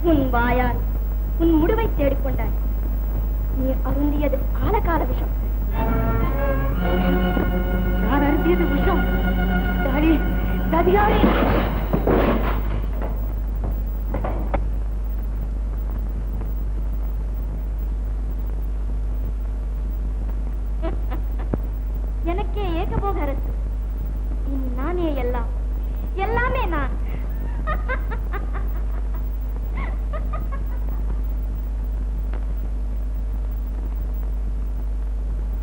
உன் வாயால் உன் முடிவை தேடிக்கொண்டாய். நீ அருந்தியது காலகால விஷம். நான் அருந்தியது விஷம். ததியாரே, எனக்கே ஏகபோக அரசு. நானே எல்லாம், எல்லாமே நான்.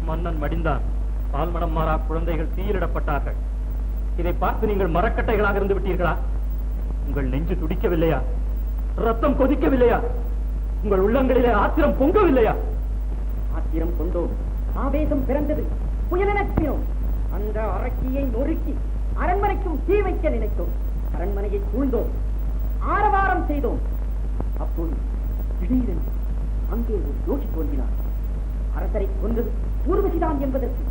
மன்னன் மடிந்தான். பால்மணம் மாறா குழந்தைகள் தீயிலிடப்பட்டார்கள். இதை பார்த்து நீங்கள் மரக்கட்டைகளாக இருந்து விட்டீர்களா? உங்கள் நெஞ்சு துடிக்கவில்லையா? ரத்தம் கொதிக்கவில்லையா? உங்கள் உள்ளங்களிலே ஆத்திரம் பொங்கவில்லையா? ஆத்திரம் கொண்டோம், ஆவேசம் பிறந்தது, புயலெனக்கிறோம். அந்த அரக்கியை நொறுக்கி அரண்மனைக்கும் தீ வைக்க நினைத்தோம். அரண்மனையை சூழ்ந்தோம், ஆரவாரம் செய்தோம். அப்போது திடீரென்று அங்கே ஒரு யோகி தோன்றினார். அரசரை கொண்டது ஊர்வசிதான் என்பதற்கு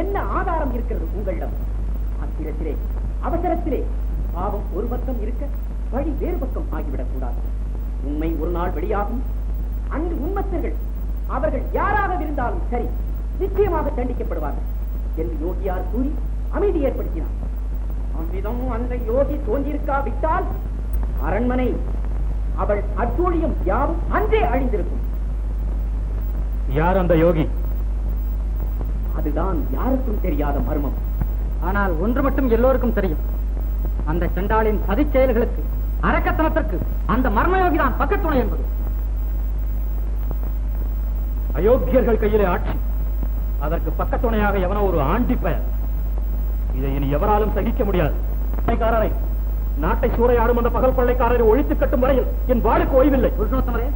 என்ன ஆதாரம் இருக்கிறது உங்களிடம்? ஆத்திரத்திலே, அவசரத்திலே பாவம் ஒரு பக்கம் இருக்க வழி வேறு பக்கம் ஆகிவிடக் கூடாது. உண்மை ஒரு நாள் வெளியாகும். அன்று உண்மத்தர்கள் அவர்கள் யாராக இருந்தாலும் சரி, நிச்சயமாக தண்டிக்கப்படுவார்கள் என்று யோகியார் கூறி அமைதி ஏற்படுத்தினார். அவ்விதம் அந்த யோகி தோன்றியிருக்காவிட்டால் அரண்மனை, அவள் அட்டூழியம் யாவும் அன்றே அழிந்திருக்கும். யார் அந்த யோகி? அதுதான் யாருக்கும் தெரியாத மர்மம். ஆனால் ஒன்று மட்டும் எல்லோருக்கும் தெரியும். அந்த செண்டாளின் சதி செயல்களுக்கு, அரக்கத்தனத்திற்கு அந்த மர்மயோகிதான் பக்கத்துணை என்பது. அயோக்கியர்கள் கையிலே ஆட்சி, அதற்கு பக்கத்துணையாக எவனோ ஒரு ஆண்டி பெயர். இதை இனி எவராலும் சகிக்க முடியாது. நாட்டை சூறையாடும் அந்த பகல் கொள்ளைக்காரரை ஒழித்து கட்டும் வரையில் என் வாளுக்கு ஓய்வில்லை. புருஷோத்தமரே,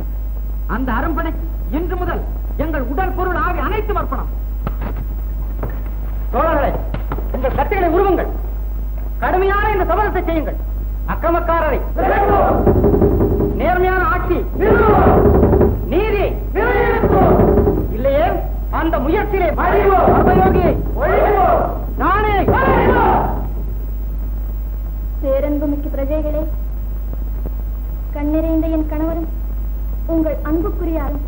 அந்த அரண்மனைக்கு இன்று முதல் எங்கள் உடல் பொருள் ஆவி அனைத்தும் அர்ப்பணம். தோழர்களே, உங்கள் கட்டைகளை உருவுங்கள். கடுமையான இந்த சபதத்தை செய்யுங்கள். அக்கிரமக்காரரை, நேர்மையான ஆட்சி, நீதி இல்லையே அந்த முயற்சியிலே மர்மயோகியை நானே. பேரன்புமிக்க பிரஜைகளே, கண்ணிறைந்த என் கணவரும் உங்கள் அன்புக்குரியாரும்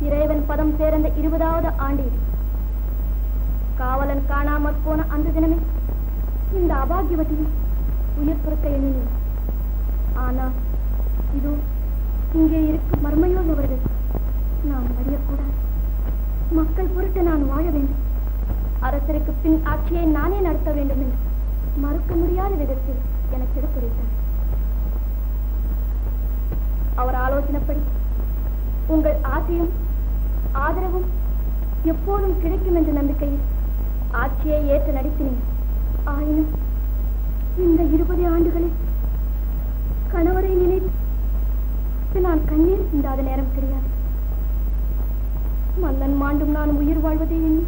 இறைவன் பதம் சேர்ந்த 20வது ஆண்டு இது. காவலன் காணாமற் போன அந்த தினமே இந்த அபாகியவதியும் உயிர் பிறக்க எண்ணினேன். ஆனால் இதோ இங்கே இருக்கும் மர்மயோகி அவர்கள் நான் அறியக்கூடாது. மக்கள் பொருட்டு நான் வாழ வேண்டும். அரசருக்கு பின் ஆட்சியை நானே நடத்த வேண்டும் என்று மறுக்க முடியாத விதத்தில் எனக்கு எடுத்துரைத்தார். அவர் ஆலோசனைப்படி உங்கள் ஆசையும் ஆதரவும் எப்போதும் கிடைக்கும் என்ற நம்பிக்கையில் ஆட்சியை ஏற்று நடித்தினேன். ஆயினும் இந்த 20 ஆண்டுகளில் கணவரை நினைத்து நான் கண்ணீர் சிந்தாத நேரம் கிடையாது. மன்னன் மாண்டும் நான் உயிர் வாழ்வதே எண்ணி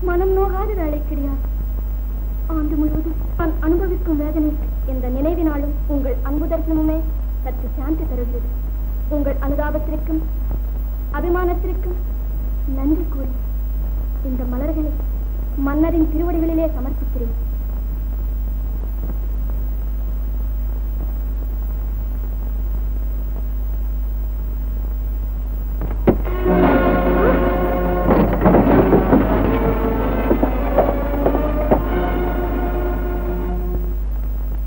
மனம் நோகாத வேலை கிடையாது. ஆண்டு முழுவதும் நான் அனுபவிக்கும் வேதனை இந்த நினைவினாலும் உங்கள் அன்பு தரிசனமுமே சற்று சாந்தி தருகிறது. உங்கள் அனுதாபத்திற்கும் அபிமானத்திற்கும் நன்றி கூறி இந்த மலர்களை மன்னரின் திருவடிகளிலே சமர்ப்பிக்கிறேன்.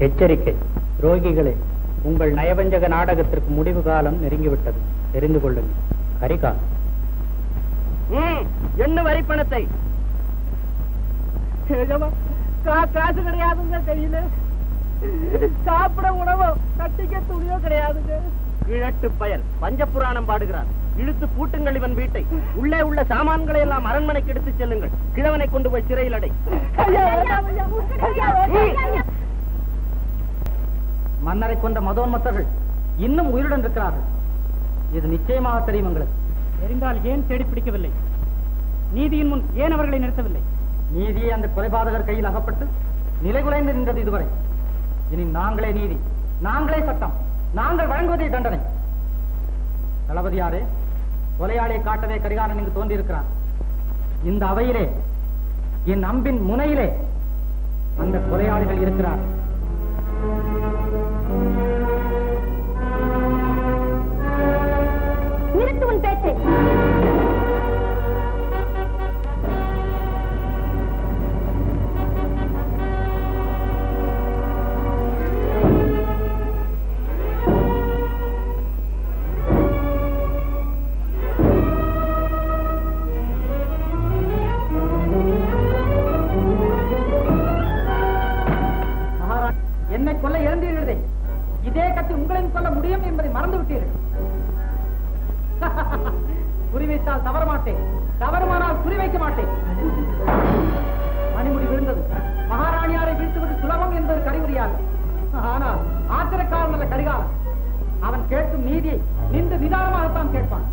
எச்சரிக்கை துரோகிகளே, உங்கள் நயவஞ்சக நாடகத்திற்கு முடிவு காலம் நெருங்கிவிட்டது. தெரிந்து கொள்ளுங்கள். கரிகா, என்ன வரி பணத்தை காசு கிடையாதுங்க, கையில சாப்பிட உணவோ கட்டிக்க துணியோ கிடையாதுங்க. கிழட்டு பயல் பஞ்சபுராணம் பாடுகிறார். இழுத்து பூட்டுங்கள் இவன் வீட்டை. உள்ளே உள்ள சாமான்களை எல்லாம் அரண்மனைக்கு எடுத்துச் செல்லுங்கள். கிழவனை கொண்டு போய் சிறையில் அடை. மன்னரை கொண்ட மதோன்மத்தர்கள் இன்னும் உயிருடன் இருக்கிறார்கள். இது நிச்சயமாக தெரியும் எங்களுக்கு. தெரிந்தால் ஏன் தேடி பிடிக்கவில்லை? நீதியின் முன் ஏன் அவர்களை நிறுத்தவில்லை? நீதியை அந்த கொலைபாதகர் கையில் அகப்பட்டு நிலைகுலைந்து நின்றது இதுவரை. இனி நாங்களே நீதி, நாங்களே சட்டம், நாங்கள் வழங்குவதே தண்டனை. தளபதியாரே, கொலையாளியை காட்டவே கரிகாலன் இங்கு தோன்றியிருக்கிறான். இந்த அவையிலே, என் அம்பின் முனையிலே அந்த கொலையாளிகள் இருக்கிறார். உங்களையும் கொல்ல முடியும் என்பதை மறந்து விட்டீர்கள். குறிவைத்தால் தவற மாட்டேன், தவறுமானால் குறிவைக்க மாட்டேன். மணிமுடி விழுந்தது. மகாராணியாரை வீழ்த்துவது சுலபம் என்பது கடிமுறையாக. ஆனால் ஆத்திரக்காரன் அல்ல கடிகாரம். அவன் கேட்கும் நீதியை நின்று நிதானமாகத்தான் கேட்பான்.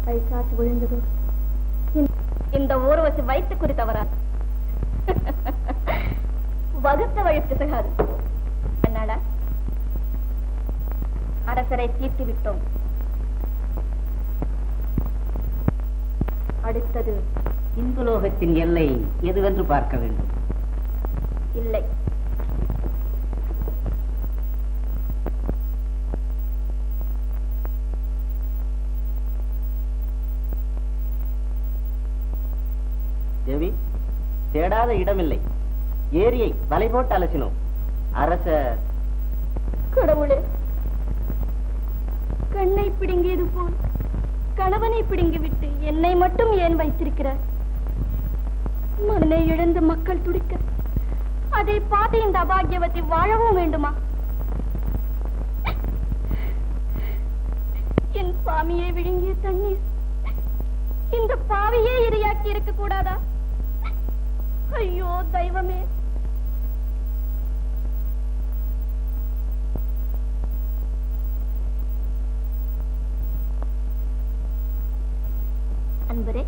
பைசாச்சு விழுந்ததோ இந்த ஊர்வசி வைத்து குறித்தவரா? வகுத்த வழி பிசகாது. என்னடா அரசரை தீர்த்து விட்டோம். அடுத்தது இந்துலோகத்தின் எல்லை எதுவென்று பார்க்க வேண்டும். இல்லை, தேவி, தேடாத இடமில்லை. ஏரியை வலை போட்டு அலசினோம். அரச கடவுளே, கண்ணை பிடுங்கியது போல் கணவனை பிடுங்கிவிட்டு என்னை மட்டும் ஏன் வைத்திருக்கிறார்? மகனை இழந்து மக்கள் துடிக்க அதை பார்த்து இந்த அபாகியவத்தை வாழவும் வேண்டுமா? என் சுவாமியை விழுங்கிய தண்ணீர் இந்த பாவியே இரையாக்கி இருக்க கூடாதா? ஐயோ தெய்வமே! அன்பரே,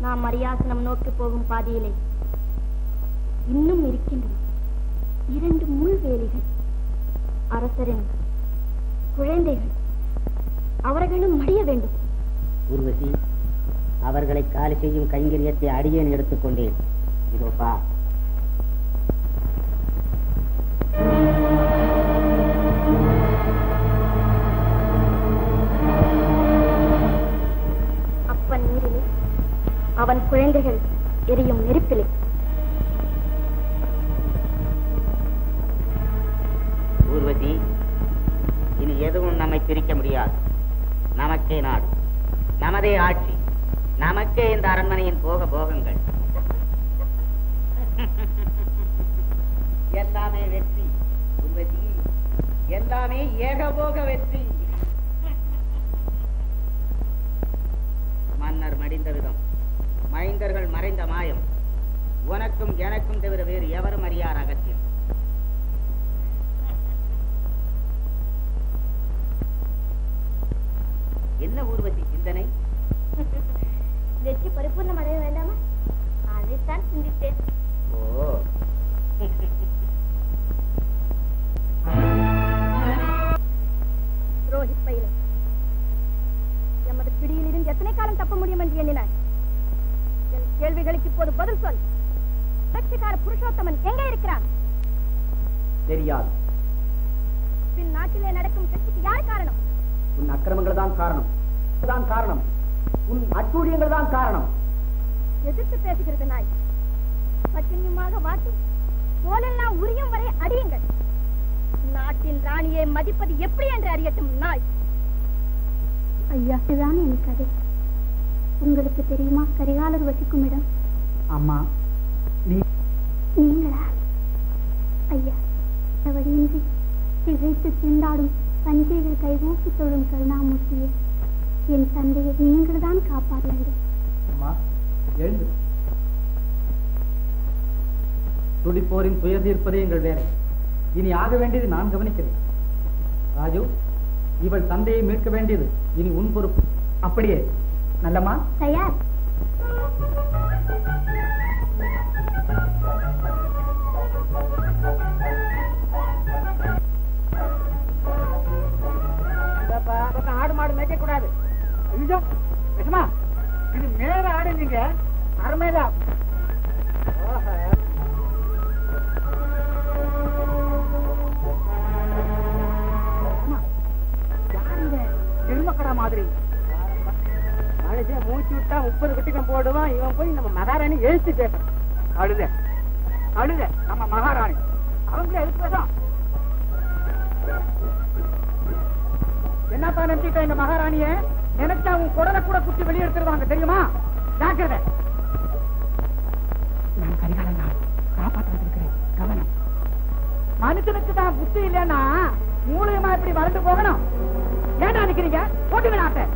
நாம் அரியாசனம் நோக்கி போகும் பாதையிலே இன்னும் இருக்கின்றன 2 முள்வேலிகள். அரசரின் குழந்தைகள், அவர்களும் மடிய வேண்டும். ஊர்வசி, அவர்களை காலி செய்யும் கைங்கரியத்தை அடியேன் எடுத்துக்கொண்டேன். இதோப்பா. அப்பன் நீரிலே, அவன் குழந்தைகள் எரியும் நெருப்பிலே. ஊர்வசி, இனி எதுவும் நம்மை பிரிக்க முடியாது. நமக்கே நாடு, நமதே ஆட்சி, நமக்கே இந்த அரண்மனையின் போகங்கள். எல்லாமே வெற்றி ஊர்வசி, எல்லாமே ஏகபோக வெற்றி. மன்னர் மடிந்த விதம், மைந்தர்கள் மறைந்த மாயம், உனக்கும் எனக்கும் தவிர வேறு எவரும் அறியார் அகத்தியம். என்ன ஊர்வசி சிந்தனை? வெற்றி பரிபூர்ணம் அடைய வேண்டாமா? அதைத்தான் சிந்தித்தேன். ஓ, ரோஹித் பைலன், எமது பிடியிலிருந்து எத்தனை காலம் தப்ப முடியும் என்று எண்ணினாய்? என் கேள்விகளுக்கு இப்போது பதில் சொல். புரட்சிக்கார புருஷோத்தமன் எங்கே இருக்கிறார்? தெரியாது. பின் நாட்டிலே நடக்கும் கட்சிக்கு யார் காரணம்? உன் அக்கிரமங்கள் தான் காரணம். உன் அட்டூழியங்கள் தான் காரணம். எதிர்த்து பேசுகிறது நாய். பட்டினியுமாக வாட்டி தோலெல்லாம் உரியும் வரை அடியுங்கள். நாட்டின் ராணியை மதிப்பது எப்படி என்று அறியட்டும் நாய். ஐயா, இதுதான் என் கதை. உங்களுக்கு தெரியுமா கரிகாலர் வசிக்கும் இடம்? அம்மா, நீங்களா? ஐயா, வழியின்றி திகைத்து திண்டாடும் தஞ்சைகள் கைகூப்பி தொழும் கருணாமூர்த்தியே, என் தந்தையை நீங்கள் தான் காப்பாற்ற வேண்டும். அம்மா, எழுந்து. துடிப்போரின் துயர் தீர்ப்பதே எங்கள் வேலை. இனி ஆக வேண்டியது நான் கவனிக்கிறேன். ராஜு, இவள் தந்தையை மீட்க வேண்டியது இனி உன் பொறுப்பு. அப்படியே நல்லம்மா? தயார். ஆடு மாடு மேய்க்க கூடாது. இது மேல ஆடுங்க. அருமைதா. எருமக்கடா மாதிரி மூச்சு விட்டா 30 குட்டிக்கும் போடுவான். இவன் போய் நம்ம மகாராணி எழுத்து கேட்டான். அழுத நம்ம மகாராணி அவங்களே எழுத்துதான். என்னப்பா நினைச்சிட்ட இந்த மகாராணிய? நினைச்சா அவன் குடலை கூட குத்தி வெளியெடுத்துருவாங்க தெரியுமா? ஜாக்கிரதை. நான் கரிகாலன் தான் காப்பாற்ற வந்திருக்கிறேன். கவனம். மனுஷனுக்கு தான் புத்தி இல்லைன்னா மூலியமா இப்படி வளர்ந்து போகணும். ஏன்டா நிக்கிறீங்க? போட்டுங்க நாட்டை.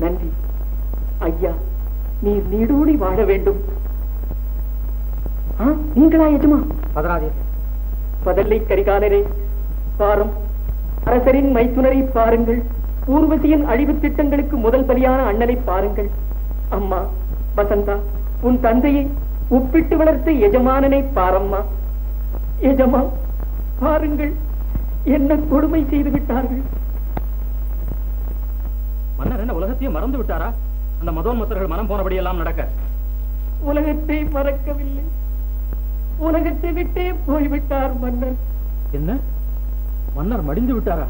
நன்றி ஐயா, நீர் நீடூடி வாழ வேண்டும். நீங்களா எஜமா? பதல்லை கரிகாலரே, பாரும் அரசரின் மைத்துனரை பாருங்கள். ஊர்வசியின் அழிவு திட்டங்களுக்கு முதல் பலியான அண்ணனை பாருங்கள். அம்மா வசந்தா, உன் தந்தையை உப்பிட்டு வளர்த்த எஜமானனை பாரம்மா. எஜமா பாருங்கள், என்ன கொடுமை செய்து விட்டார்கள். மன்னர் என்ன உலகத்தையும் மறந்து விட்டாரா? அந்த மதோன்மத்தர்கள் மனம் போனபடி எல்லாம் நடக்க. உலகத்தை மறக்கவில்லை, உலகத்தை விட்டே போய்விட்டார் மன்னர். என்ன, மன்னர் மடிந்து விட்டாரா?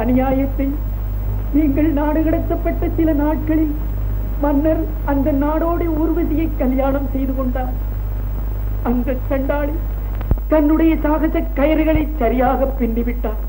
அநியாயத்தை நீங்கள் நாடு கடத்தப்பட்ட சில நாட்களில் மன்னர் அந்த நாடோடு ஊர்வசியை கல்யாணம் செய்து கொண்டார். அந்த சண்டாளி தன்னுடைய சாகச கயிறுகளை சரியாக பின்னிவிட்டார்.